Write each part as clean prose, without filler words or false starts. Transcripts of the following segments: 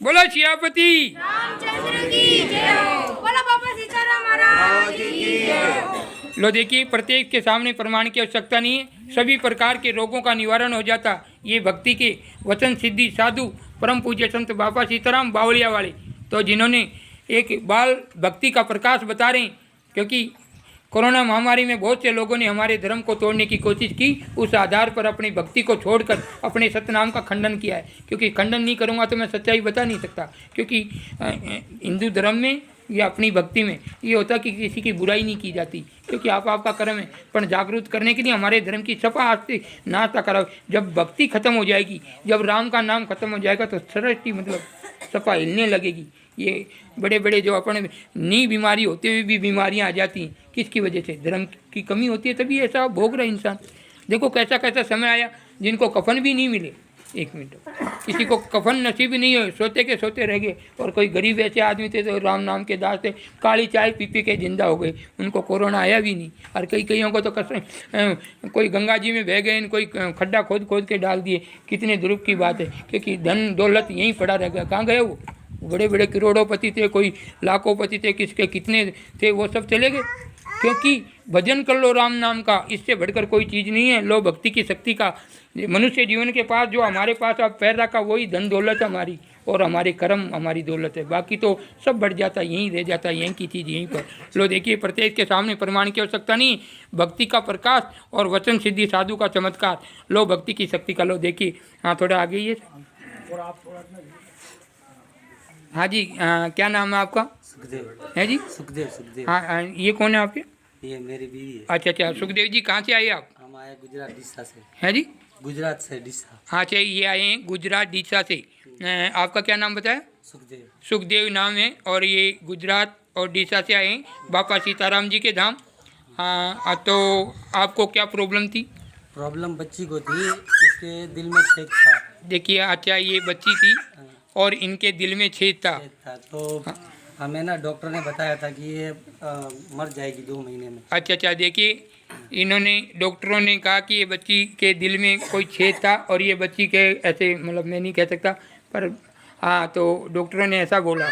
बोलो सियापति रामचंद्र की जय हो। बोलो बाबा सीताराम महाराज की जय हो। लो देखिए, प्रत्येक के सामने प्रमाण की आवश्यकता नहीं है, सभी प्रकार के रोगों का निवारण हो जाता। ये भक्ति के वचन सिद्धि साधु परम पूज्य संत बाबा सीताराम बावलिया वाले, तो जिन्होंने एक बाल भक्ति का प्रकाश बता रहे हैं। क्योंकि कोरोना महामारी में बहुत से लोगों ने हमारे धर्म को तोड़ने की कोशिश की, उस आधार पर अपनी भक्ति को छोड़कर अपने सतनाम का खंडन किया है। क्योंकि खंडन नहीं करूँगा तो मैं सच्चाई बता नहीं सकता। क्योंकि हिंदू धर्म में या अपनी भक्ति में ये होता कि किसी की बुराई नहीं की जाती, क्योंकि आपका कर्म है। पर जागरूक करने के लिए हमारे धर्म की सफा आस्ते नाश्ता कराओ। जब भक्ति खत्म हो जाएगी, जब राम का नाम खत्म हो जाएगा, तो सृष्टि मतलब सफा हिलने लगेगी। ये बड़े बड़े जो अपन नी बीमारी होते हुए भी बीमारियां आ जाती हैं, किसकी वजह से? धर्म की कमी होती है, तभी ऐसा भोग रहा इंसान। देखो कैसा कैसा समय आया जिनको कफन भी नहीं मिले। एक मिनट, किसी को कफन नसीब नहीं हो, सोते के सोते रह गए। और कोई गरीब ऐसे आदमी थे तो राम नाम के दास थे, काली चाय पी पी के जिंदा हो गए, उनको कोरोना आया भी नहीं। और कईयों को तो कोई गंगा जी में बह गए, कोई खड्डा खोद खोद के डाल दिए। कितने दुर्भ की बात है, क्योंकि धन दौलत यहीं पड़ा रह गया। कहाँ गए वो? बड़े बड़े करोड़ोंपति थे, कोई लाखोंपति थे, किसके कितने थे, वो सब चले गए। क्योंकि भजन कर लो राम नाम का, इससे बढ़कर कोई चीज़ नहीं है। लो भक्ति की शक्ति का मनुष्य जीवन के पास जो हमारे पास अब पैर रखा, वही धन दौलत हमारी, और हमारे कर्म हमारी दौलत है। बाकी तो सब बढ़ जाता, यहीं रह जाता, यहीं की चीज़ यहीं पर। लो देखिए, प्रत्येक के सामने प्रमाण की आवश्यकता नहीं, भक्ति का प्रकाश और वचन सिद्धि साधु का चमत्कार। लो भक्ति की शक्ति का। लो देखिए, हाँ थोड़ा आगे ये। हाँ जी, क्या नाम है आपका? सुखदेव है जी? सुखदेव। हाँ, ये कौन है आपके? ये मेरी बीवी है। अच्छा अच्छा, सुखदेव जी कहाँ से आए आप? हम आए गुजरात डिस्सा से। है जी? गुजरात से डिस्सा। हाँ अच्छा, ये आए हैं गुजरात डीसा से। आपका क्या नाम बताया? सुखदेव। सुखदेव नाम है, और ये गुजरात और डीसा से आए हैं बाबा सीताराम जी के धाम। हाँ, तो आपको क्या प्रॉब्लम थी? प्रॉब्लम बच्ची को थी, इसके दिल में छेद था। देखिए, अच्छा ये बच्ची थी और इनके दिल में छेद था। तो हमें ना डॉक्टर ने बताया था कि ये मर जाएगी 2 महीने में। अच्छा अच्छा, देखिए इन्होंने डॉक्टरों ने कहा कि ये बच्ची के दिल में कोई छेद था, और ये बच्ची के ऐसे, मतलब मैं नहीं कह सकता, पर हाँ, तो डॉक्टरों ने ऐसा बोला।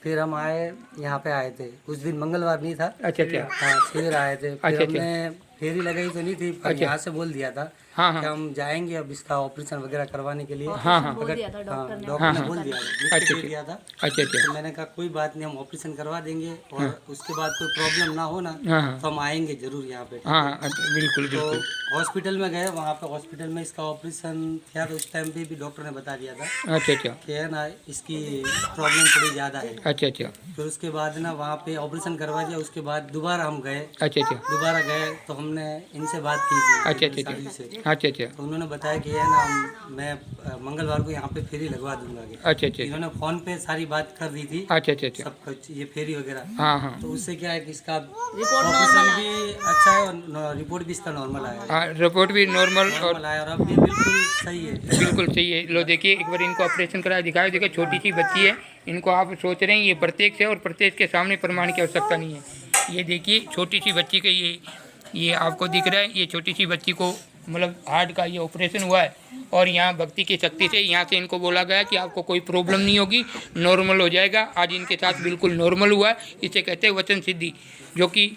फिर हम आए, यहाँ पे आए थे उस दिन, मंगलवार नहीं था। अच्छा अच्छा। हाँ, फिर आए थे। फिर अच्छा, हमने फेरी लगाई तो नहीं थी, पर अच्छा। यहाँ से बोल दिया था हाँ हाँ। कि हम जाएंगे अब इसका ऑपरेशन वगैरह करवाने के लिए। हाँ हाँ। डॉक्टर हाँ, ने हाँ। बोल दिया, अच्छा, लिख के अच्छा। दे दिया था। अच्छा अच्छा। तो मैंने कहा कोई बात नहीं, हम ऑपरेशन करवा देंगे, और उसके बाद कोई प्रॉब्लम ना हो ना, हाँ हाँ। तो हम आएंगे जरूर यहाँ पे। हाँ हाँ, अच्छा, बिल्कुल तो बिल्कुल। हॉस्पिटल में गए, वहाँ पे हॉस्पिटल में इसका ऑपरेशन किया, तो उस टाइम पे भी डॉक्टर ने बता दिया था अच्छा अच्छा। कि है ना, इसकी प्रॉब्लम थोड़ी ज़्यादा है। अच्छा अच्छा। फिर उसके बाद ना वहाँ पे ऑपरेशन करवा दिया। उसके बाद दोबारा हम गए, अच्छा अच्छा। दोबारा गए तो हमने इनसे बात की थी अच्छा अच्छा शादी से। अच्छा। अच्छा अच्छा। तो उन्होंने बताया कि है ना, मैं मंगलवार को यहाँ पे फेरी लगवा दूंगा। अच्छा अच्छा। इन्होंने फोन पे सारी बात कर दी थी, अच्छा अच्छा अच्छा। सब कुछ, ये फेरी वगैरह। हाँ हाँ। तो उससे क्या है कि इसका ऑपरेशन भी अच्छा है, और रिपोर्ट भी इसका नॉर्मल आया है। हाँ, रिपोर्ट भी नॉर्मल और नॉर्मल आया, और अब भी बिल्कुल सही है। बिल्कुल सही है। लो देखिए, एक बार इनको ऑपरेशन करा दिखाओ। देखो छोटी सी बच्ची है, इनको आप सोच रहे हैं ये प्रत्येक से, और प्रत्येक के सामने प्रमाण की आवश्यकता नहीं है। ये देखिए छोटी सी बच्ची का ये आपको दिख रहा है, ये छोटी सी बच्ची को मतलब हार्ट का ये ऑपरेशन हुआ है, और यहाँ भक्ति की शक्ति से यहाँ से इनको बोला गया कि आपको कोई प्रॉब्लम नहीं होगी, नॉर्मल हो जाएगा। आज इनके साथ बिल्कुल नॉर्मल हुआ है। इसे कहते हैं वचन सिद्धि, जो कि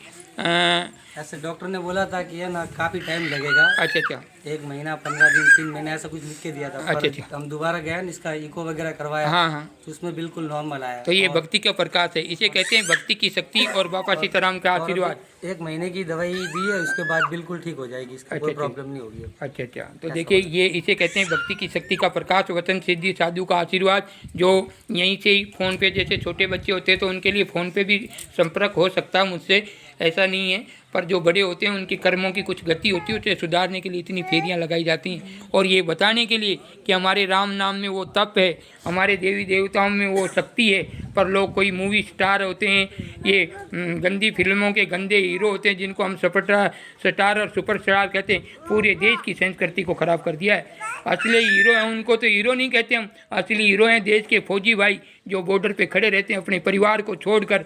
ऐसे डॉक्टर ने बोला था कि है ना, काफ़ी टाइम लगेगा। अच्छा अच्छा। 1 महीना, 15 दिन, 3 महीने, ऐसा कुछ लिख के दिया था। अच्छा पर अच्छा। हम दोबारा गए ना, इसका इको वगैरह करवाया। हाँ हाँ। तो उसमें बिल्कुल नॉर्मल आया। तो ये और- भक्ति का प्रकाश है। इसे कहते हैं भक्ति की शक्ति और बाबा सीताराम का और आशीर्वाद। 1 महीने की दवाई दी है, उसके बाद बिल्कुल ठीक हो जाएगी, इसका कोई अच्छा, प्रॉब्लम नहीं होगी। अच्छा अच्छा। तो देखिए, ये इसे कहते हैं भक्ति की शक्ति का प्रकाश, वचन सिद्धि साधु का आशीर्वाद, जो यहीं से ही फ़ोन पे, जैसे छोटे बच्चे होते हैं तो उनके लिए फ़ोन पे भी संपर्क हो सकता है मुझसे, ऐसा नहीं है। पर जो बड़े होते हैं उनके कर्मों की कुछ गति होती है, उसे सुधारने के लिए इतनी फेरियां लगाई जाती हैं, और ये बताने के लिए कि हमारे राम नाम में वो तप है, हमारे देवी देवताओं में वो शक्ति है। पर लोग कोई मूवी स्टार होते हैं, ये गंदी फिल्मों के गंदे हीरो होते हैं, जिनको हम स्टार और सुपर स्टार कहते हैं, पूरे देश की संस्कृति को ख़राब कर दिया है। असली हीरो हैं उनको तो हीरो नहीं कहते हम, असली हीरो हैं देश के फौजी भाई, जो बॉर्डर पे खड़े रहते हैं अपने परिवार को छोड़कर।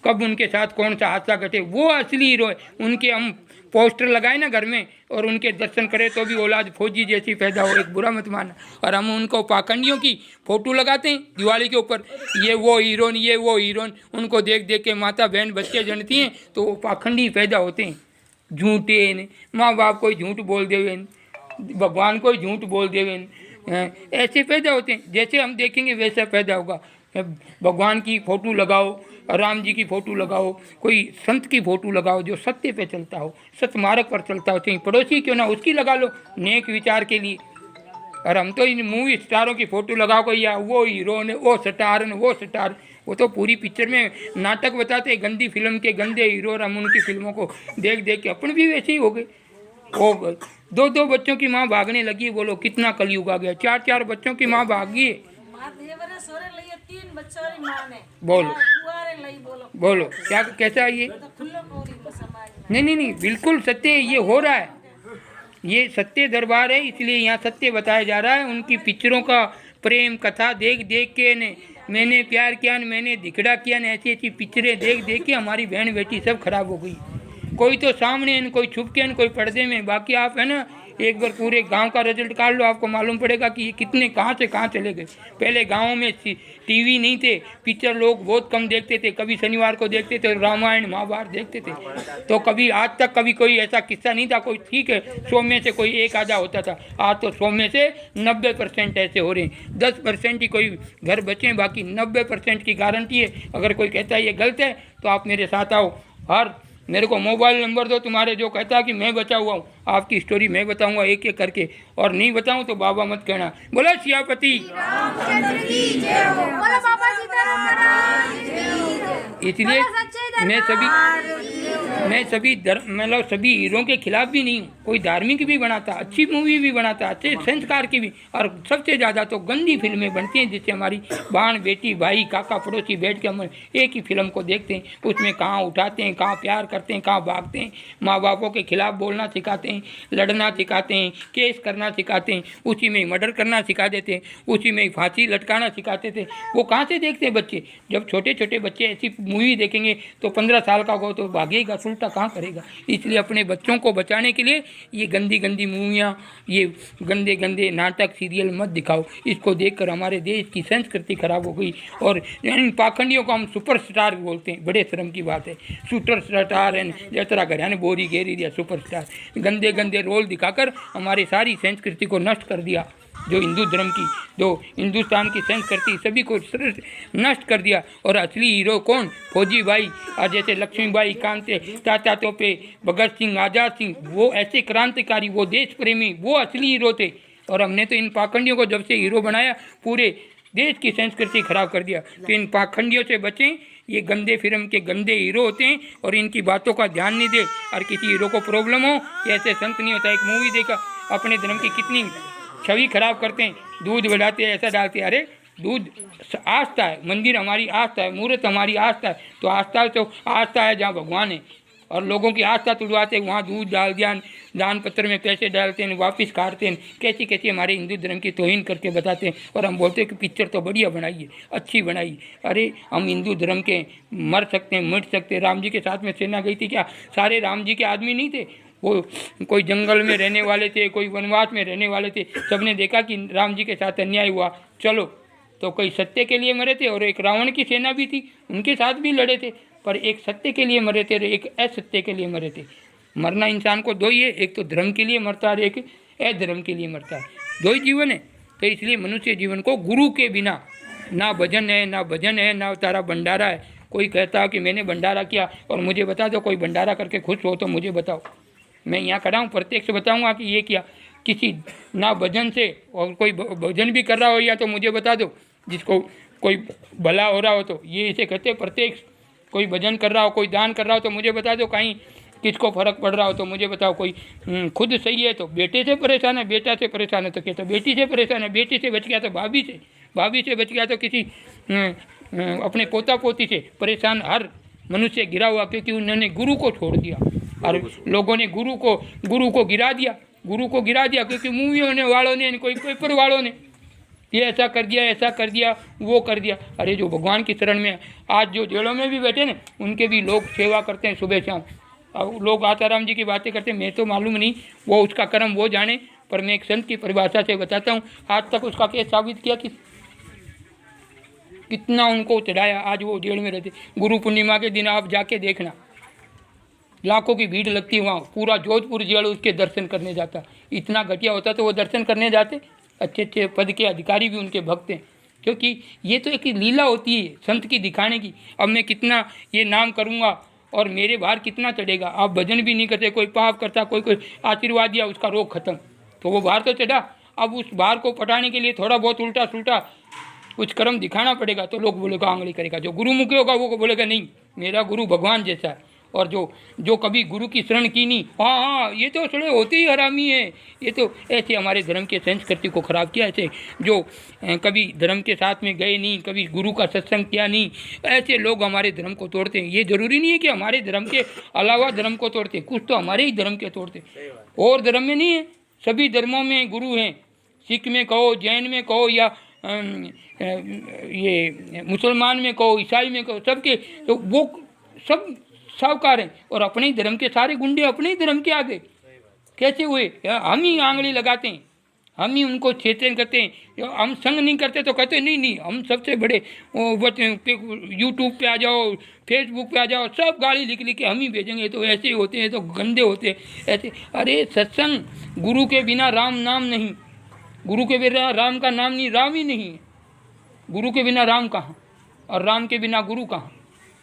कब उनके साथ कौन सा हादसा घटे, वो असली हीरो है। उनके हम पोस्टर लगाए ना घर में और उनके दर्शन करें तो भी औलाद फौजी जैसी पैदा हो, एक बुरा मत मानना। और हम उनको पाखंडियों की फ़ोटो लगाते हैं दिवाली के ऊपर, ये वो हीरोइन, ये वो हीरोइन, उनको देख देख के माता बहन बच्चे जनती हैं तो वो पाखंडी पैदा होते हैं। झूठे ने माँ बाप को झूठ बोल देवे, भगवान को झूठ बोल देवे, ऐसे पैदा होते हैं। जैसे हम देखेंगे वैसा पैदा होगा। भगवान की फ़ोटो लगाओ, राम जी की फ़ोटो लगाओ, कोई संत की फ़ोटो लगाओ जो सत्य पे चलता हो, सत्य मार्ग पर चलता हो, चाहे पड़ोसी क्यों ना उसकी लगा लो नेक विचार के लिए। और हम तो इन मूवी स्टारों की फ़ोटो लगाओ कोई, या वो हीरो ने, वो स्टार ने, वो स्टार, वो तो पूरी पिक्चर में नाटक बताते, गंदी फिल्म के गंदे हीरो, और हम उनकी फिल्मों को देख देख के अपन भी वैसे ही हो गए। वो दो दो बच्चों की माँ भागने लगी, बोलो कितना कलयुग आ गया। चार चार बच्चों की माँ भागी है। बोलो बोलो क्या कैसा है ये? नहीं नहीं नहीं, बिल्कुल सत्य है, ये हो रहा है, ये सत्य दरबार है, इसलिए यहाँ सत्य बताया जा रहा है। उनकी पिक्चरों का प्रेम कथा देख देख के ने मैंने प्यार किया न मैंने धिकड़ा किया न, ऐसी ऐसी पिक्चरें देख देख के हमारी बहन बेटी सब खराब हो गई। कोई तो सामने न, कोई छुप के न, कोई पर्दे में। बाकी आप है ना एक बार पूरे गांव का रिजल्ट काट लो, आपको मालूम पड़ेगा कि ये कितने कहाँ से कहाँ चले गए। पहले गाँव में टीवी नहीं थे, पिक्चर लोग बहुत कम देखते थे, कभी शनिवार को देखते थे, रामायण महाभारत देखते थे। तो कभी आज तक कभी कोई ऐसा किस्सा नहीं था, कोई ठीक है 100 में से कोई एक आधा होता था। आज तो 100 में से 90% ऐसे हो रहे हैं। 10% ही कोई घर बचे हैं, बाकी 90% की गारंटी है। अगर कोई कहता है ये गलत है तो आप मेरे साथ आओ, हर मेरे को मोबाइल नंबर दो तुम्हारे, जो कहता है कि मैं बचा हुआ हूँ, आपकी स्टोरी मैं बताऊंगा एक एक करके, और नहीं बताऊं तो बाबा मत कहना। बोला सियापति इसलिए मैं सभी मतलब सभी हीरो के खिलाफ भी नहीं हूँ। कोई धार्मिक भी बनाता, अच्छी मूवी भी बनाता, अच्छे संस्कार की भी, और सबसे ज़्यादा तो गंदी फिल्में बनती हैं जिससे हमारी बहन बेटी भाई काका पड़ोसी बैठ के हम एक ही फिल्म को देखते हैं। उसमें कहाँ उठाते हैं, कहाँ प्यार करते हैं, कहाँ भागते हैं, माँ बापों के खिलाफ बोलना सिखाते हैं, लड़ना सिखाते हैं, केस करना सिखाते हैं, उसी में मर्डर करना सिखा देते हैं, उसी में फांसी लटकाना सिखाते थे। वो कहाँ से देखते हैं बच्चे? जब छोटे छोटे बच्चे ऐसी मूवी देखेंगे तो 15 साल का हो तो भागेगा, उल्टा कहाँ करेगा। इसलिए अपने बच्चों को बचाने के लिए ये गंदी गंदी मूवियाँ, ये गंदे गंदे नाटक सीरियल मत दिखाओ। इसको देखकर हमारे देश की संस्कृति खराब हो गई। और इन पाखंडियों को हम सुपरस्टार बोलते हैं, बड़े शर्म की बात है। सुपरस्टार है जतरा घर यानी बोरी घेरी दिया सुपरस्टार, गंदे गंदे रोल दिखाकर हमारी सारी संस्कृति को नष्ट कर दिया। जो हिंदू धर्म की, जो हिंदुस्तान की संस्कृति सभी को नष्ट कर दिया। और असली हीरो कौन? फौजी भाई, और जैसे लक्ष्मीबाई, कांते, तात्या तोपे, भगत सिंह, आज़ाद सिंह, वो ऐसे क्रांतिकारी, वो देश प्रेमी, वो असली हीरो थे। और हमने तो इन पाखंडियों को जब से हीरो बनाया पूरे देश की संस्कृति खराब कर दिया। तो इन पाखंडियों से बचें, ये गंदे फिल्म के गंदे हीरो होते हैं और इनकी बातों का ध्यान नहीं दे। और किसी हीरो को प्रॉब्लम हो, ऐसे संत नहीं होता। एक मूवी देखा, अपने धर्म की कितनी छवि खराब करते हैं, दूध बढ़ाते हैं, ऐसा डालते हैं। अरे दूध आस्था है, मंदिर हमारी आस्था है, मूर्त हमारी आस्था है, तो आस्था है जहाँ भगवान है। और लोगों की आस्था तुड़वाते हैं, वहाँ दूध डाल दिया, दान पत्र में पैसे डालते हैं, वापस काटते हैं, कैसी कैसी हमारे हिंदू धर्म की तौहीन करके बताते हैं। और हम बोलते हैं कि पिक्चर तो बढ़िया बनाई है, अच्छी बनाई। अरे हम हिंदू धर्म के मर सकते हैं, मिट सकते हैं। राम जी के साथ में सेना गई थी, क्या सारे राम जी के आदमी नहीं थे? वो कोई जंगल में रहने वाले थे, कोई वनवास में रहने वाले थे। सबने देखा कि राम जी के साथ अन्याय हुआ, चलो तो कोई सत्य के लिए मरे थे। और एक रावण की सेना भी थी, उनके साथ भी लड़े थे, पर एक सत्य के लिए मरे थे और एक असत्य के लिए मरे थे। मरना इंसान को दो ही है, एक तो धर्म के लिए मरता है और एक अधर्म के लिए मरता है। दो ही जीवन है। तो इसलिए मनुष्य जीवन को गुरु के बिना ना भजन है, ना भजन है, ना तारा भंडारा है। कोई कहता है कि मैंने भंडारा किया और मुझे बता दो, कोई भंडारा करके खुश हो तो मुझे बताओ। मैं यहाँ खड़ा हूँ, प्रत्यक्ष बताऊँगा कि ये किया। किसी ना भजन से, और कोई भजन भी कर रहा हो या तो मुझे बता दो, जिसको कोई भला हो रहा हो तो ये इसे कहते हैं प्रत्यक्ष। कोई भजन कर रहा हो, कोई दान कर रहा हो तो मुझे बता दो, कहीं किसको फ़र्क पड़ रहा हो तो मुझे बताओ। कोई खुद सही है तो बेटे से परेशान है, बेटा से परेशान है तो कहता बेटी से परेशान है, बेटी से बच गया तो भाभी से, भाभी से बच गया तो किसी अपने पोता पोती से परेशान हर मनुष्य गिरा हुआ, क्योंकि उन्होंने गुरु को छोड़ दिया। और लोगों ने गुरु को गिरा दिया, गुरु को गिरा दिया, क्योंकि मूवियों वालों ने, कोई पेपर वालों ने ये ऐसा कर दिया, ऐसा कर दिया, वो कर दिया। अरे जो भगवान की शरण में आज जो जेलों में भी बैठे ना, उनके भी लोग सेवा करते हैं सुबह शाम। अब लोग आसाराम जी की बातें करते हैं, मैं तो मालूम नहीं, वो उसका कर्म वो जाने, पर मैं एक संत की परिभाषा से बताता हूँ। आज तक उसका केस साबित किया कि कितना उनको चढ़ाया, आज वो जेल में रहते। गुरु पूर्णिमा के दिन आप जाके देखना, लाखों की भीड़ लगती है वहाँ, पूरा जोधपुर जेल उसके दर्शन करने जाता। इतना घटिया होता तो वो दर्शन करने जाते। अच्छे अच्छे पद के अधिकारी भी उनके भक्त हैं, क्योंकि ये तो एक लीला होती है संत की दिखाने की। अब मैं कितना ये नाम करूँगा और मेरे भार कितना चढ़ेगा। आप भजन भी नहीं करते, कोई पाप करता, कोई आशीर्वाद दिया, उसका रोग खत्म, तो वो भार तो चढ़ा। अब उस भार को पटाने के लिए थोड़ा बहुत उल्टा सुल्टा कुछ कर्म दिखाना पड़ेगा, तो लोग बोलेगा आंगली करेगा। जो गुरुमुखी होगा वो बोलेगा नहीं, मेरा गुरु भगवान जैसा है। और जो कभी गुरु की शरण की नहीं, हाँ ये तो थोड़े होते ही हरामी है। ये तो ऐसे हमारे धर्म के संस्कृति को ख़राब किया, ऐसे जो कभी धर्म के साथ में गए नहीं, कभी गुरु का सत्संग किया नहीं, ऐसे लोग हमारे धर्म को तोड़ते हैं। ये ज़रूरी नहीं है कि हमारे धर्म के अलावा धर्म को तोड़ते, कुछ तो हमारे ही धर्म के तोड़ते, और धर्म में नहीं है। सभी धर्मों में गुरु हैं, सिख में कहो, जैन में कहो, या ये मुसलमान में कहो, ईसाई में कहो, सबके तो वो सब सावकार हैं, और अपने ही धर्म के सारे गुंडे अपने ही धर्म के आगे कैसे हुए? हम ही आंगली लगाते हैं, हम ही उनको छेड़छाड़ करते हैं। हम संग नहीं करते तो कहते नहीं नहीं हम सबसे बड़े, यूट्यूब पे आ जाओ, फेसबुक पे आ जाओ, सब गाली लिख लिख के हम ही भेजेंगे, तो ऐसे ही होते हैं, तो गंदे होते हैं ऐसे। अरे सत्संग, गुरु के बिना राम नाम नहीं, गुरु के बिना राम का नाम नहीं, राम ही नहीं है। गुरु के बिना राम कहाँ, और राम के बिना गुरु कहाँ?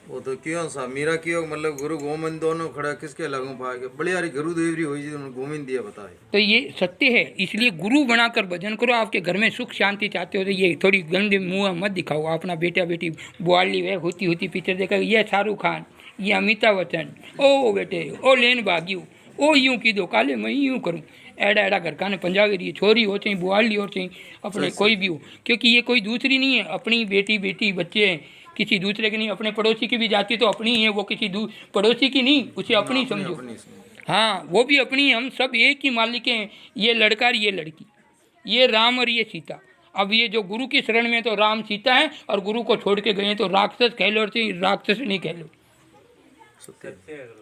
वो तो क्यों सा मीरा क्यों मतलब गुरु गोविंद दोनों खड़ा किसके लगू पाएगा? बड़ी यारी गुरु देवरी हुई जी, उन्होंने गोविंद दिया बताए। तो ये सत्य है, इसलिए गुरु बनाकर भजन करो। आपके घर में सुख शांति चाहते हो तो ये थोड़ी गंदे मुँह मत दिखाओ। अपना बेटा बेटी बुआली वे होती पिक्चर देखा, ये शाहरुख खान, ये अमिताभ बच्चन, ओ बेटे ओ लेन भाग्यू, ओ यूँ की दो काले मैं यूँ करूँ, एड़ा एड़ा घर खाने पंजाबी रही छोरी हो चाहे बुआली हो चाहे अपने कोई भी हो, क्योंकि ये कोई दूसरी नहीं है, अपनी बेटी बच्चे हैं, किसी दूसरे की नहीं। अपने पड़ोसी की भी जाति तो अपनी ही है, वो किसी पड़ोसी की नहीं, उसे अपनी समझो। हाँ वो भी अपनी, हम सब एक ही मालिक हैं। ये लड़का और ये लड़की, ये राम और ये सीता। अब ये जो गुरु की शरण में तो राम सीता है, और गुरु को छोड़ के गए तो राक्षस कह लो, और राक्षस नहीं कह लो।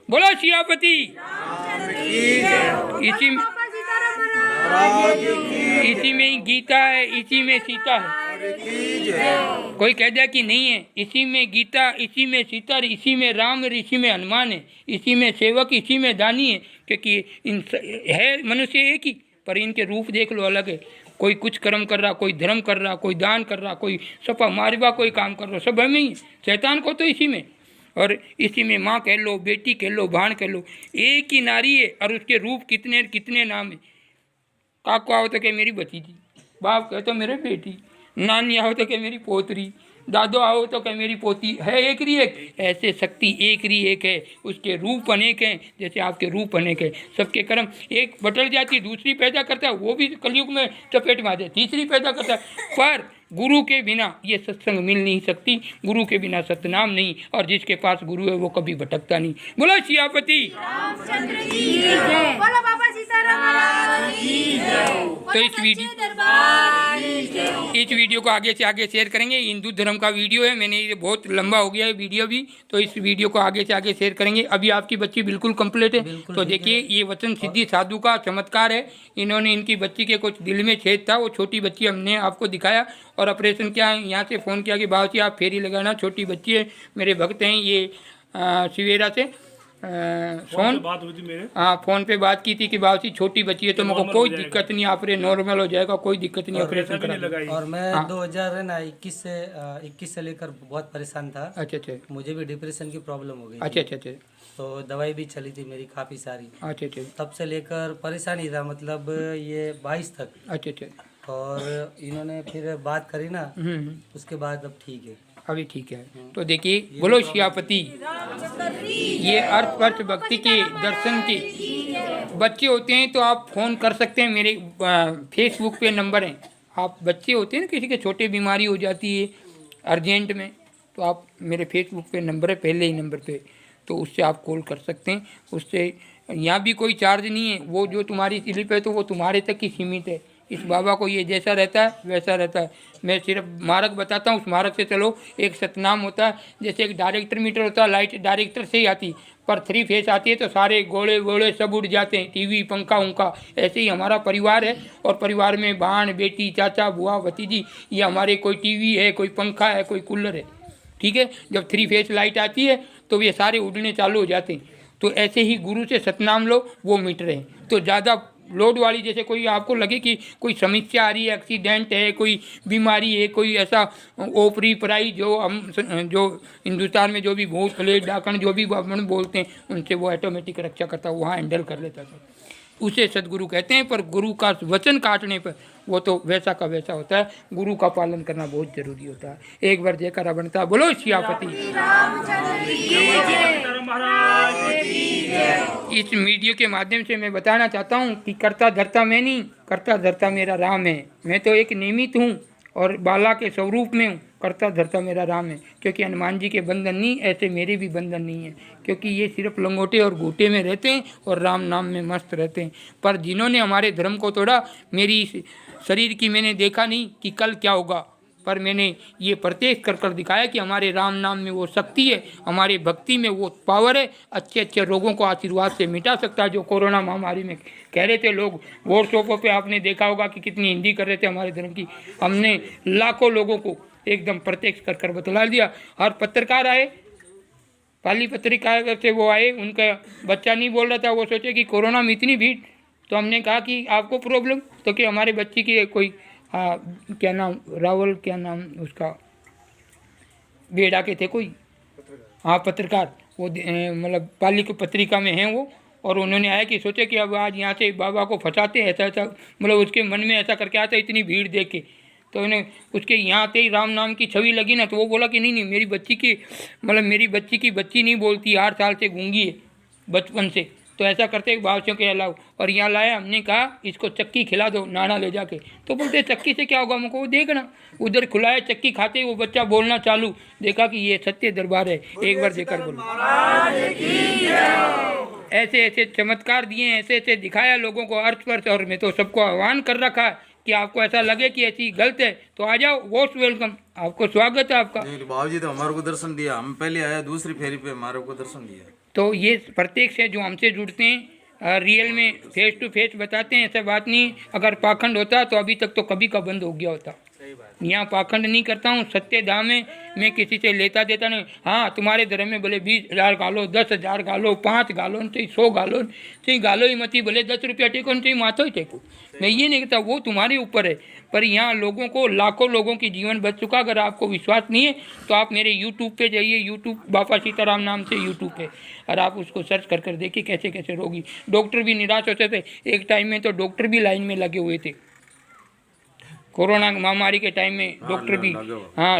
बोलो सियापति। इसी में ही गीता है, इसी में सीता है। कोई कह दिया कि नहीं है, इसी में गीता, इसी में सीता, इसी में राम और इसी में हनुमान है, इसी में सेवक, इसी में दानी है। क्योंकि इन है मनुष्य एक ही, पर इनके रूप देख लो अलग है। कोई कुछ कर्म कर रहा, कोई धर्म कर रहा, कोई दान कर रहा, कोई सपा मारवा कोई काम कर रहा, सब हमें ही। शैतान को तो इसी में, और इसी में माँ कह लो, बेटी कह लो, भाण कह लो, एक ही नारी है, और उसके रूप कितने कितने नाम है। काको आओ तो क्या मेरी भतीजी, बाप कहे तो मेरे बेटी, नानी आओ तो क्या मेरी पोतरी, दादो आओ तो क्या मेरी पोती, है एक री एक। ऐसे शक्ति एक री एक है, उसके रूप अनेक हैं, जैसे आपके रूप अनेक है। सबके कर्म, एक बटल जाती दूसरी पैदा करता है, वो भी कलयुग में चपेट में आ जाए, तीसरी पैदा करता है। पर गुरु के बिना ये सत्संग मिल नहीं सकती, गुरु के बिना सतनाम नहीं, और जिसके पास गुरु है वो कभी भटकता नहीं। बोलो सियापति। बोलो बाबा सीताराम महाराज की जय। तो इस वीडियो को आगे से आगे शेयर करेंगे। हिंदू धर्म का वीडियो है, मैंने ये बहुत लंबा हो गया है वीडियो भी, तो इस वीडियो को आगे से आगे शेयर करेंगे। अभी आपकी बच्ची बिल्कुल कंप्लीट है, तो देखिए ये वचन सिद्धि साधु का चमत्कार है। इन्होंने, इनकी बच्ची के कुछ दिल में छेद था, वो छोटी बच्ची हमने आपको दिखाया और ऑपरेशन किया। यहाँ से फ़ोन किया कि बाबूजी आप फेरी लगाना, छोटी बच्ची है, मेरे भक्त हैं ये सिवेरा से सोन, हाँ फ़ोन पे बात की थी कि बाबूजी छोटी बच्ची है, तो मेरे को कोई दिक्कत नहीं, ऑपरेशन नॉर्मल हो जाएगा, कोई दिक्कत नहीं, ऑपरेशन करा। और मैं 2021 से लेकर बहुत परेशान था। अच्छा अच्छा, मुझे भी डिप्रेशन की प्रॉब्लम हो गई। अच्छा अच्छा अच्छा, तो दवाई भी चली थी मेरी काफ़ी सारी। अच्छा अच्छा, तब से लेकर परेशानी था, मतलब ये 22 तक। अच्छा अच्छा, और इन्होंने फिर बात करी ना, उसके बाद अब ठीक है, अभी ठीक है। तो देखिए, बोलो सियापति। ये अर्थ भक्ति के दर्शन के बच्चे होते हैं तो आप फ़ोन कर सकते हैं, मेरे फेसबुक पे नंबर है। आप बच्चे होते हैं ना, किसी के छोटे बीमारी हो जाती है अर्जेंट में, तो आप मेरे फेसबुक पे नंबर है, पहले ही नंबर पे, तो उससे आप कॉल कर सकते हैं। उससे यहाँ भी कोई चार्ज नहीं है, वो जो तुम्हारी स्लिप है तो वो तुम्हारे तक ही सीमित है, इस बाबा को ये जैसा रहता है वैसा रहता है। मैं सिर्फ मार्ग बताता हूँ, उस मार्ग से चलो। एक सतनाम होता है, जैसे एक डायरेक्टर मीटर होता है, लाइट डायरेक्टर से ही आती, पर 3 फेस आती है तो सारे गोले वोले सब उड़ जाते हैं, टीवी पंखा उनका। ऐसे ही हमारा परिवार है, और परिवार में बहन बेटी चाचा बुआ भतीजी, ये हमारे कोई टीवी है, कोई पंखा है, कोई कूलर है, ठीक है। जब 3 फेस लाइट आती है तो ये सारे उड़ने चालू हो जाते हैं। तो ऐसे ही गुरु से सतनाम लो, वो मिट रहे हैं। तो ज़्यादा लोड वाली, जैसे कोई आपको लगे कि कोई समस्या आ रही है, एक्सीडेंट है, कोई बीमारी है, कोई ऐसा ओपरी पराई, जो हिंदुस्तान में जो भी भूत प्रेत डाकण जो भी अपन बोलते हैं, उनसे वो ऑटोमेटिक रक्षा करता है, वहाँ हैंडल कर लेता है, उसे सदगुरु कहते हैं। पर गुरु का वचन काटने पर वो तो वैसा का वैसा होता है। गुरु का पालन करना बहुत जरूरी होता है। एक बार जयकारा बनता है, बोलो सियापति। इस वीडियो के माध्यम से मैं बताना चाहता हूँ कि करता धरता मैं नहीं, करता धरता मेरा राम है। मैं तो एक निमित्त हूँ और बाला के स्वरूप में हूँ, करता धरता मेरा राम है। क्योंकि हनुमान जी के बंधन नहीं, ऐसे मेरे भी बंधन नहीं है, क्योंकि ये सिर्फ लंगोटे और घूटे में रहते हैं और राम नाम में मस्त रहते हैं। पर जिन्होंने हमारे धर्म को तोड़ा, मेरी शरीर की मैंने देखा नहीं कि कल क्या होगा, पर मैंने ये प्रत्यक्ष कर कर दिखाया कि हमारे राम नाम में वो शक्ति है, हमारे भक्ति में वो पावर है। अच्छे अच्छे रोगों को आशीर्वाद से मिटा सकता है। जो कोरोना महामारी में कह रहे थे लोग, व्हाट्सएपों पे आपने देखा होगा कि कितनी हिंदी कर रहे थे हमारे धर्म की, हमने लाखों लोगों को एकदम प्रत्यक्ष कर कर बतला दिया। और पत्रकार आए, पाली पत्रिका से वो आए, उनका बच्चा नहीं बोल रहा था, वो सोचे कि कोरोना में इतनी भीड़, तो हमने कहा कि आपको प्रॉब्लम, तो कि हमारे बच्चे की कोई क्या नाम, रावल क्या नाम उसका, बेड़ा के थे कोई, पत्रकार, वो मतलब पाली की पत्रिका में हैं वो, और उन्होंने आया कि सोचे कि अब आज यहाँ से बाबा को फंसाते, ऐसा ऐसा, मतलब उसके मन में ऐसा करके आता इतनी भीड़ देख के। तो उन्हें उसके यहाँ आते ही राम नाम की छवि लगी ना, तो वो बोला कि नहीं मेरी बच्ची की, मतलब मेरी बच्ची की बच्ची नहीं बोलती, 8 साल से गूंगी है बचपन से, तो ऐसा करते बावसियों के अलाव। और यहाँ लाया, हमने कहा इसको चक्की खिला दो, नाना ले जाके, तो बोलते चक्की से क्या होगा, हमको वो देखना। उधर खिलाया, चक्की खाते वो बच्चा बोलना चालू, देखा कि ये सत्य दरबार है। एक बार देखकर बोलो। ऐसे ऐसे चमत्कार दिए, ऐसे ऐसे दिखाया लोगों को अर्थ पर। और मैं तो सबको आह्वान कर रखा है कि आपको ऐसा लगे कि ऐसी गलत है तो आ जाओ, मोस्ट वेलकम, आपको स्वागत है आपका। बाबू जी तो हमारे को दर्शन दिया, हम पहले आया दूसरी फेरी पे हमारे को दर्शन दिया। तो ये प्रत्येक है जो हमसे जुड़ते हैं, रियल में फेस टू फेस बताते हैं, ऐसा बात नहीं। अगर पाखंड होता तो अभी तक तो कभी का बंद हो गया होता। यहाँ पाखंड नहीं करता हूँ, सत्य धाम में मैं किसी से लेता देता नहीं। हाँ, तुम्हारे धर्म में भले 20,000 गालो, 10,000 गालो, 5 गालो चाहिए, 100 गालो चाहिए, गालो ही मती, भले 10 रुपया टेको चाहिए, माथो ही टेको, मैं ये नहीं कहता, वो तुम्हारे ऊपर है। पर यहाँ लोगों को, लाखों लोगों की जीवन बच चुका। अगर आपको विश्वास नहीं है तो आप मेरे यूट्यूब पे जाइए, यूट्यूब बाबा सीताराम नाम से यूट्यूब पे, और आप उसको सर्च कर कर देखिए कैसे कैसे रोगी। डॉक्टर भी निराश होते थे, एक टाइम में तो डॉक्टर भी लाइन में लगे हुए थे, कोरोना महामारी के टाइम में डॉक्टर भी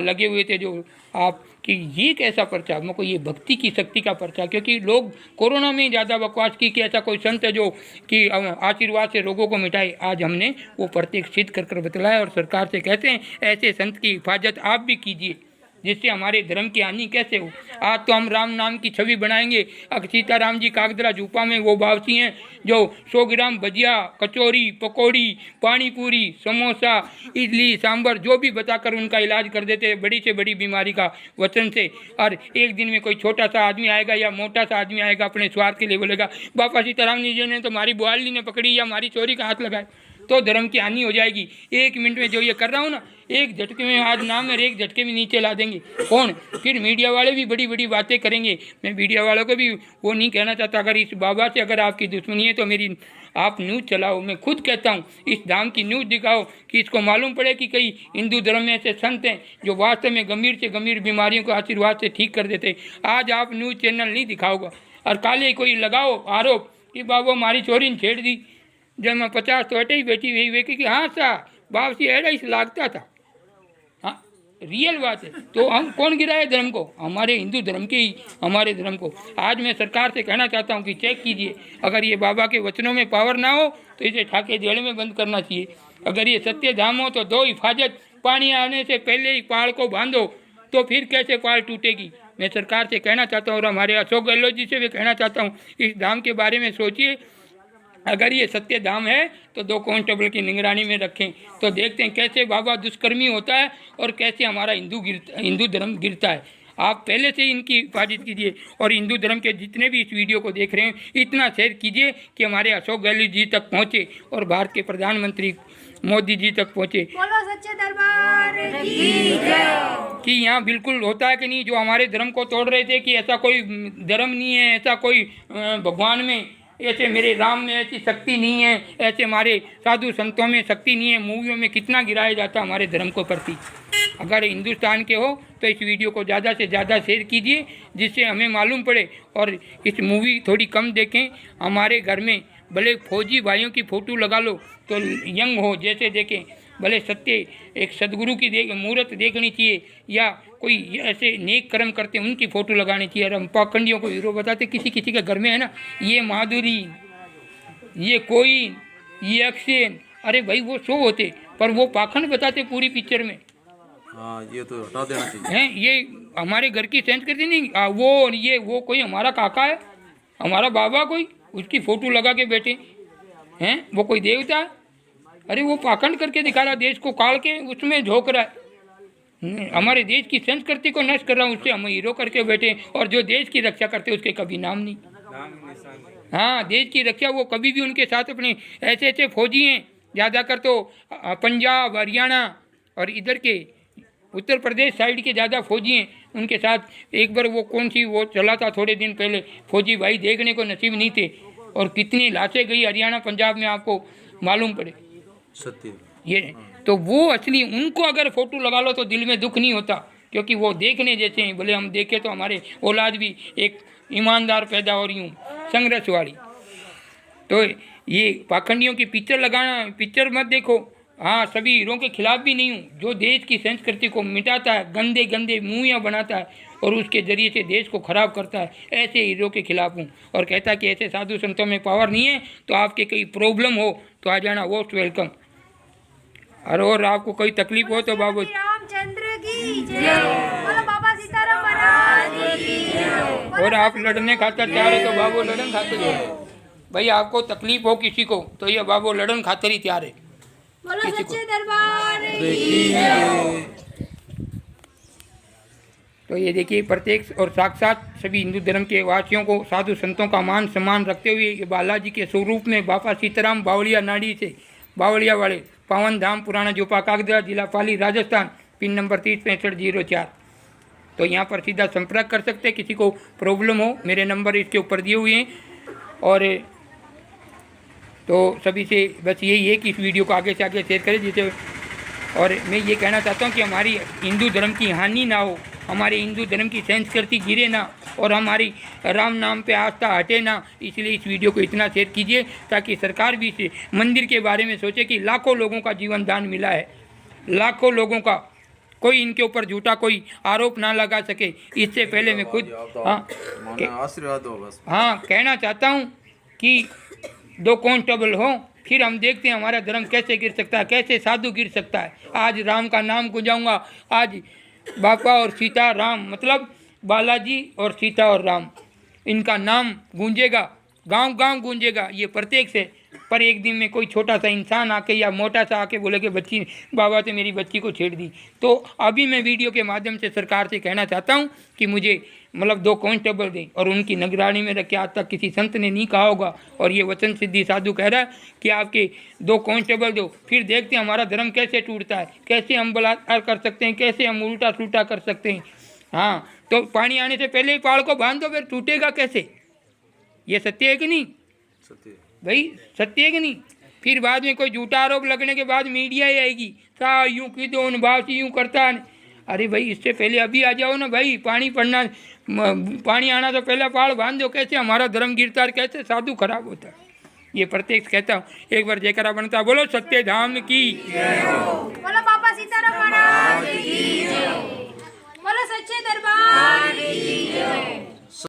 लगे हुए थे। जो आप कि ये कैसा पर्चा, हमको ये भक्ति की शक्ति का पर्चा, क्योंकि लोग कोरोना में ज़्यादा बकवास की कि ऐसा कोई संत है जो कि आशीर्वाद से रोगों को मिटाए। आज हमने वो प्रत्यक्ष सिद्ध कर कर बतलाया, और सरकार से कहते हैं ऐसे संत की हिफाजत आप भी कीजिए, जिससे हमारे धर्म की हानि कैसे हो। आज तो हम राम नाम की छवि बनाएंगे। अब सीताराम जी कागदरा झूपा में वो बावसी हैं जो 100 ग्राम भजिया, कचौरी, पकौड़ी, पानी पूरी, समोसा, इडली, सांभर जो भी बताकर उनका इलाज कर देते हैं, बड़ी से बड़ी बीमारी का वचन से। और एक दिन में कोई छोटा सा आदमी आएगा या मोटा सा आदमी आएगा, अपने स्वार्थ के लिए बोलेगा बाबा सीताराम जी ने तो हमारी बुआली ने पकड़ी या हमारी चोरी का हाथ लगाए, तो धर्म की हानि हो जाएगी। 1 मिनट में जो ये कर रहा हूँ ना, एक झटके में आज नाम है, एक झटके में नीचे ला देंगे कौन। फिर मीडिया वाले भी बड़ी बड़ी बातें करेंगे। मैं मीडिया वालों को भी वो नहीं कहना चाहता, अगर इस बाबा से अगर आपकी दुश्मनी है तो मेरी आप न्यूज़ चलाओ। मैं खुद कहता हूँ इस धाम की न्यूज़ दिखाओ कि इसको मालूम पड़े कि कई हिंदू धर्म में ऐसे संत हैं जो वास्तव में गंभीर से गंभीर बीमारियों को आशीर्वाद से ठीक कर देते। आज आप न्यूज़ चैनल नहीं दिखाओगा, और काले कोई लगाओ आरोप कि बाबा हमारी चोरी ने छेड़ दी, जब मैं 50 तो अटे ही बैठी हुई वे कि हाँ सा बाप से ऐसा ही लागता था। हाँ, रियल बात है। तो हम कौन गिराए धर्म को, हमारे हिंदू धर्म के ही, हमारे धर्म को। आज मैं सरकार से कहना चाहता हूँ कि चेक कीजिए, अगर ये बाबा के वचनों में पावर ना हो तो इसे ठाके जेल में बंद करना चाहिए। अगर ये सत्य धाम हो तो 2 हिफाजत, पानी आने से पहले ही पहाड़ को बांधो, तो फिर कैसे पहाड़ टूटेगी। मैं सरकार से कहना चाहता हूँ, और हमारे अशोक गहलोत जी से भी कहना चाहता हूँ, इस धाम के बारे में सोचिए। अगर ये सत्य धाम है तो 2 कांस्टेबल की निगरानी में रखें। तो देखते हैं कैसे बाबा दुष्कर्मी होता है और कैसे हमारा हिंदू धर्म गिरता है। आप पहले से इनकी हिफाजत कीजिए और हिंदू धर्म के जितने भी इस वीडियो को देख रहे हैं इतना शेयर कीजिए कि हमारे अशोक गहलोत जी तक पहुँचे और भारत के प्रधानमंत्री मोदी जी तक पहुँचे बोलो सच्चे दरबार की जय। कि यहाँ बिल्कुल होता है कि नहीं, जो हमारे धर्म को तोड़ रहे थे कि ऐसा कोई धर्म नहीं है, ऐसा कोई भगवान में, ऐसे मेरे राम में ऐसी शक्ति नहीं है, ऐसे हमारे साधु संतों में शक्ति नहीं है। मूवियों में कितना गिराया जाता है हमारे धर्म को प्रति। अगर हिंदुस्तान के हो तो इस वीडियो को ज़्यादा से ज़्यादा शेयर कीजिए जिससे हमें मालूम पड़े और इस मूवी थोड़ी कम देखें। हमारे घर में भले फौजी भाइयों की फ़ोटो लगा लो तो यंग हो जैसे देखें, भले सत्य एक सदगुरु की मूर्त देखनी चाहिए या कोई ऐसे नेक कर्म करते उनकी फ़ोटो लगानी चाहिए। और हम पाखंडियों को हीरो बताते, किसी किसी के घर में है ना ये माधुरी, ये कोई, ये अक्षय, अरे भाई वो शो होते पर वो पाखंड बताते पूरी पिक्चर में। हाँ, ये तो हटा देना चाहिए। हैं ये हमारे घर की संस्कृति नहीं। वो ये वो कोई हमारा काका है, हमारा बाबा कोई, उसकी फ़ोटो लगा के बैठे हैं, वो कोई देवता है? अरे वो पाखंड करके दिखा रहा, देश को काल के उसमें झोंक रहा है, हमारे देश की संस्कृति को नष्ट कर रहा हूँ, उससे हम हीरो करके बैठे। और जो देश की रक्षा करते उसके कभी नाम नहीं। हाँ, देश की रक्षा वो कभी भी उनके साथ अपने ऐसे ऐसे फौजी हैं ज़्यादातर तो पंजाब, हरियाणा और इधर के उत्तर प्रदेश साइड के ज़्यादा फौजी हैं। उनके साथ एक बार वो कौन सी वो चला था थोड़े दिन पहले, फौजी भाई देखने को नसीब नहीं थे और कितनी लाशें गई हरियाणा पंजाब में, आपको मालूम पड़े सत्य ये। तो वो असली, उनको अगर फ़ोटो लगा लो तो दिल में दुख नहीं होता क्योंकि वो देखने जैसे हैं। भले हम देखें तो हमारे औलाद भी एक ईमानदार पैदा हो रही हूँ, संघर्ष वाली। तो ये पाखंडियों की पिक्चर लगाना, पिक्चर मत देखो। हाँ, सभी हीरो के खिलाफ भी नहीं हूँ। जो देश की संस्कृति को मिटाता है, गंदे गंदे मूवियाँ बनाता है और उसके ज़रिए से देश को ख़राब करता है, ऐसे हीरो के खिलाफ हूँ। और कहता है कि ऐसे साधु संतों में पावर नहीं है, तो आपके कोई प्रॉब्लम हो तो आ जाना, मोस्ट वेलकम। और आपको कोई तकलीफ हो तो बाबू रामचंद्र की जय। बोलो बाबा सीताराम महाराज की जय। और आप लड़ने खातर तैयार है तो बाबू लड़न खातिर हो। भाई आपको तकलीफ हो किसी को तो ये बाबू लड़न खातिर ही तैयार है। बोलो सच्चे दरबार की जय। तो ये देखिए प्रत्यक्ष और साक्षात सभी हिंदू धर्म के वासियों को साधु संतों का मान सम्मान रखते हुए ये बालाजी के स्वरूप में बाबा सीताराम बावलिया नाड़ी से बावलिया वाले पावन धाम पुराना जोपा कागदा जिला पाली राजस्थान पिन नंबर 306504। तो यहाँ पर सीधा संपर्क कर सकते हैं किसी को प्रॉब्लम हो, मेरे नंबर इसके ऊपर दिए हुए हैं। और तो सभी से बस यही है कि इस वीडियो को आगे से आगे शेयर करें जिसे। और मैं ये कहना चाहता हूँ कि हमारी हिंदू धर्म की हानि ना हो, हमारे हिंदू धर्म की संस्कृति गिरे ना और हमारी राम नाम पे आस्था हटे ना। इसलिए इस वीडियो को इतना शेयर कीजिए ताकि सरकार भी इस मंदिर के बारे में सोचे कि लाखों लोगों का जीवन दान मिला है, लाखों लोगों का, कोई इनके ऊपर झूठा कोई आरोप ना लगा सके। इससे पहले मैं खुद आशीर्वाद हो बस। हाँ कहना चाहता हूँ कि 2 कांस्टेबल हो, फिर हम देखते हैं हमारा धर्म कैसे गिर सकता है, कैसे साधु गिर सकता है। आज राम का नाम गुंजाऊंगा, आज बापा और सीता राम, मतलब बालाजी और सीता और राम, इनका नाम गूंजेगा, गांव गांव गूंजेगा। ये प्रत्येक से पर एक दिन में कोई छोटा सा इंसान आके या मोटा सा आके बोले कि बच्ची बाबा से मेरी बच्ची को छेड़ दी। तो अभी मैं वीडियो के माध्यम से सरकार से कहना चाहता हूँ कि मुझे मतलब 2 कांस्टेबल दें और उनकी निगरानी में रखे। आज तक किसी संत ने नहीं कहा होगा और ये वचन सिद्धि साधु कह रहा है कि आपके 2 कांस्टेबल दो। फिर देखते हैं हमारा धर्म कैसे टूटता है, कैसे हम बलात्कार कर सकते हैं, कैसे हम उल्टा सुल्टा कर सकते हैं। हाँ, तो पानी आने से पहले ही पहाड़ को बांध दो, फिर टूटेगा कैसे? ये सत्य है कि नहीं सत्य भाई? सत्य है कि नहीं? फिर बाद में कोई झूठा आरोप लगने के बाद मीडिया ही आएगी, सा यूँ की तो उन भाव से यूँ करता है। अरे भाई इससे पहले अभी आ जाओ ना भाई, पानी पड़ना, पानी आना तो पहले पहाड़ बांध दो। कैसे हमारा धर्म गिरता है, कैसे साधु खराब होता है। ये प्रत्यक्ष कहता हूँ, एक बार जयकारा बनता, बोलो सत्य धाम की। बोलो बाबा सीताराम महाराज